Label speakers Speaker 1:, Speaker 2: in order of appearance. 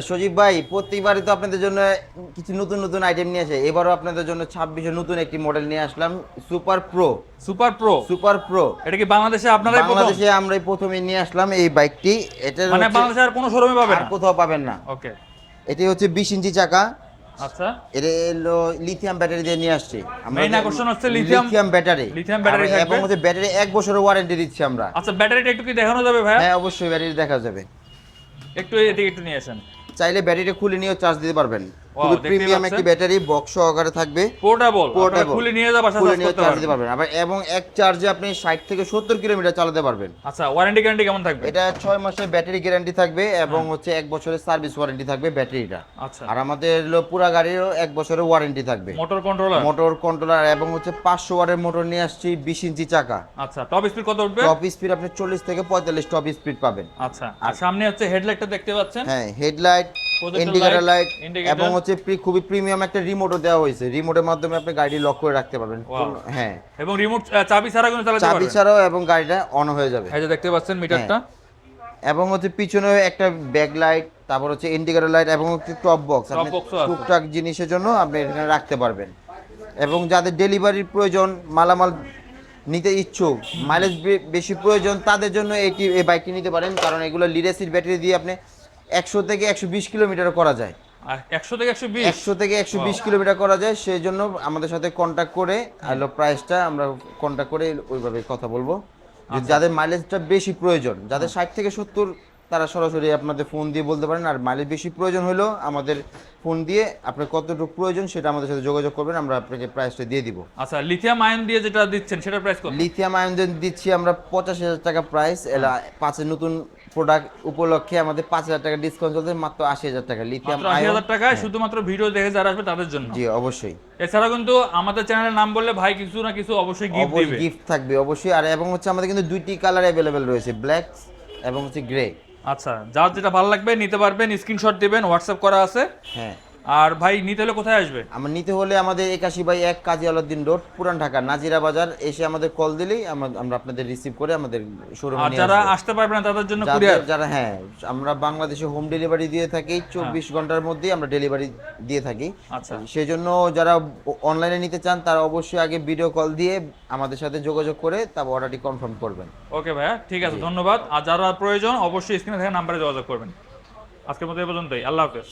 Speaker 1: সজীব ভাই প্রত্যেকবারই তো আপনাদের জন্য কিছু নতুন নতুন আইটেম নিয়ে আসে, এবারও আপনাদের জন্য 26-এ নতুন একটি মডেল নিয়ে আসলাম, super pro.
Speaker 2: Super pro,
Speaker 1: super pro
Speaker 2: এটা কি বাংলাদেশে আপনারাই প্রথম?
Speaker 1: বাংলাদেশে আমরাই প্রথমে নিয়ে আসলাম এই বাইকটি। এটা
Speaker 2: মানে বাংলাদেশে আর কোনো শোরুমে পাবেন
Speaker 1: আর
Speaker 2: না?
Speaker 1: কোথাও পাবেন না।
Speaker 2: ওকে,
Speaker 1: এটি হচ্ছে 20 ইঞ্চি চাকা।
Speaker 2: আচ্ছা।
Speaker 1: এটা হলো লিথিয়াম ব্যাটারি দিয়ে নিয়ে আসছি আমরা।
Speaker 2: মেইন আকর্ষণ হচ্ছে লিথিয়াম
Speaker 1: ব্যাটারি।
Speaker 2: লিথিয়াম ব্যাটারি থাকবে
Speaker 1: এবং হচ্ছে ব্যাটারি 1 বছরের ওয়ারেন্টি দিচ্ছি আমরা।
Speaker 2: আচ্ছা, ব্যাটারিটা একটু কি দেখানো যাবে ভাই?
Speaker 1: হ্যাঁ অবশ্যই ব্যাটারি দেখা যাবে।
Speaker 2: একটু এদিকে একটু নিয়ে আসেন।
Speaker 1: চাইলে ব্যাটারিটা খুলে নিয়েও চার্জ দিতে পারবেন।
Speaker 2: Wow,
Speaker 1: খুবই
Speaker 2: দেখতেই
Speaker 1: প্রিমিয়াম
Speaker 2: পাচ্ছেন।
Speaker 1: একটি ব্যাটারি, বক্স সহকারে থাকবে।
Speaker 2: পোর্টেবল, আপনারা
Speaker 1: পোর্টেবল।
Speaker 2: খুলে নিয়ে যাবেন,
Speaker 1: খুলে
Speaker 2: চার্জ
Speaker 1: নিয়ে
Speaker 2: করতে
Speaker 1: চার্জ দিতে
Speaker 2: পারবেন।
Speaker 1: পারবেন আবার, এবং এক চার্জে আপনি 60 থেকে 70 কিলোমিটার চালাতে পারবেন।
Speaker 2: আচ্ছা, ওয়ারেন্টি গ্যারান্টি কেমন থাকবে?
Speaker 1: এটা 6 মাসের ব্যাটারি গ্যারান্টি থাকবে এবং হচ্ছে 1 বছরের সার্ভিস ওয়ারেন্টি থাকবে ব্যাটারিটা।
Speaker 2: আচ্ছা,
Speaker 1: আর আমাদের হলো পুরো গাড়িরও 1 বছরের ওয়ারেন্টি থাকবে।
Speaker 2: মোটর কন্ট্রোলার,
Speaker 1: মোটর কন্ট্রোলার এবং হচ্ছে 500 ওয়াটের মোটর নিয়ে আসছি, 20 ইঞ্চি চাকা।
Speaker 2: আচ্ছা। টপ স্পিড কত উঠবে?
Speaker 1: টপ স্পিড আপনি 40 থেকে 45 টপ স্পিড পাবেন।
Speaker 2: আচ্ছা, আর সামনে হচ্ছে হেডলাইটটা দেখতে পাচ্ছেন।
Speaker 1: হ্যাঁ, headlight,
Speaker 2: Projector
Speaker 1: indicator light
Speaker 2: indicator।
Speaker 1: এবং হচ্ছে খুবই প্রিমিয়াম একটা রিমোটও দেওয়া হয়েছে। রিমোটের মাধ্যমে আপনি গাড়ি লক করে রাখতে পারবেন।
Speaker 2: Wow।
Speaker 1: হ্যাঁ,
Speaker 2: এবং রিমোট চাবি ছাড়া কিন্তু চালাতে
Speaker 1: চাবি
Speaker 2: পারবেন।
Speaker 1: ছাড়াও এবং গাড়িটা অন হয়ে যাবে।
Speaker 2: এই যে দেখতে পাচ্ছেন মিটারটা।
Speaker 1: এবং হচ্ছে পিছনে একটা ব্যাক লাইট, তারপর হচ্ছে ইন্ডিকেটর লাইট এবং হচ্ছে টপ বক্স। আপনি
Speaker 2: box ও আছে।
Speaker 1: টুকটাক জিনিসের জন্য আপনি এখানে রাখতে পারবেন। এবং যাদের ডেলিভারির প্রয়োজন, মালামাল নিতে ইচ্ছুক, মাইলেজ বেশি প্রয়োজন, তাদের জন্য এই বাইকটি নিতে পারেন। কারণ এগুলো লিড অ্যাসিড ব্যাটারি দিয়ে আপনি 100 থেকে 120 কিলোমিটার করা যায়।
Speaker 2: আর 100 থেকে 120?
Speaker 1: 100 থেকে 120 কিলোমিটার করা যায়। সেই জন্য আমাদের সাথে কন্ট্যাক্ট করে আইলো প্রাইসটা আমরা কন্ট্যাক্ট করে ওইভাবে কথা বলবো। যাদের মাইলেজটা বেশি প্রয়োজন, যাদের 60 থেকে 70, তারা সরাসরি আপনাদের ফোন দিয়ে বলতে পারেন। আর মাইলেজ বেশি প্রয়োজন হলেও আমাদের ফোন দিয়ে আপনার কতটুকু প্রয়োজন সেটা আমাদের সাথে যোগাযোগ করবেন, আমরা আপনাকে প্রাইসটা দিয়ে দিব।
Speaker 2: আচ্ছা, লিথিয়াম আয়ন দিয়ে যেটা দিচ্ছেন সেটার প্রাইস কত?
Speaker 1: লিথিয়াম আয়ন দিচ্ছি আমরা 85,000 টাকা প্রাইস। এলা 5 নতুন প্রোডাক্ট উপলক্ষে আমাদের 5,000 টাকা ডিসকাউন্ট চলছে, মাত্র 80,000 টাকা লিথিয়াম
Speaker 2: মাত্র 80,000 টাকায় শুধুমাত্র ভিডিও দেখে যারা আসবে তাদের জন্য।
Speaker 1: জি অবশ্যই।
Speaker 2: এছাড়া কিন্তু আমাদের চ্যানেলের নাম বললে ভাই কিছু না কিছু অবশ্যই গিফট দিবে।
Speaker 1: গিফট থাকবে অবশ্যই। আর এবং হচ্ছে আমাদের কিন্তু দুইটি কালার অ্যাভেলেবেল রয়েছে, ব্ল্যাক এবং হচ্ছে গ্রে।
Speaker 2: আচ্ছা, যার যেটা ভালো লাগবে নিতে পারবেন, স্ক্রিনশট দিবেন, হোয়াটসঅ্যাপ করা আছে।
Speaker 1: হ্যাঁ,
Speaker 2: আর ভাই নিতে হলে কোথায় আসবে?
Speaker 1: আমার নিতে হলে আমাদের 81/1 কাজী আলাউদ্দিন রোড, পুরান ঢাকা নাজিরা বাজার এসে আমাদের কল দিলেই আমরা আপনাদের রিসিভ করে আমাদের শোরুমে
Speaker 2: আর
Speaker 1: নিয়ে
Speaker 2: যারা
Speaker 1: আসবো।
Speaker 2: আসতে পারবে না তাদের জন্য কুরিয়ার?
Speaker 1: যারা হ্যাঁ, আমরা বাংলাদেশে হোম ডেলিভারি দিয়ে থাকি, 24 ঘন্টার মধ্যেই আমরা ডেলিভারি দিয়ে থাকি।
Speaker 2: আচ্ছা,
Speaker 1: সেই জন্য যারা অনলাইনে নিতে চান তারা অবশ্যই আগে ভিডিও কল দিয়ে আমাদের সাথে যোগাযোগ করে তারপর অর্ডারটি কনফার্ম করবেন।
Speaker 2: ওকে ভাইয়া, ঠিক আছে, ধন্যবাদ। আর যারা প্রয়োজন অবশ্যই স্ক্রিনে থাকা নাম্বারে যোগাযোগ করবেন। আজকের মতো এই পর্যন্তই, আল্লাহ হাফেজ।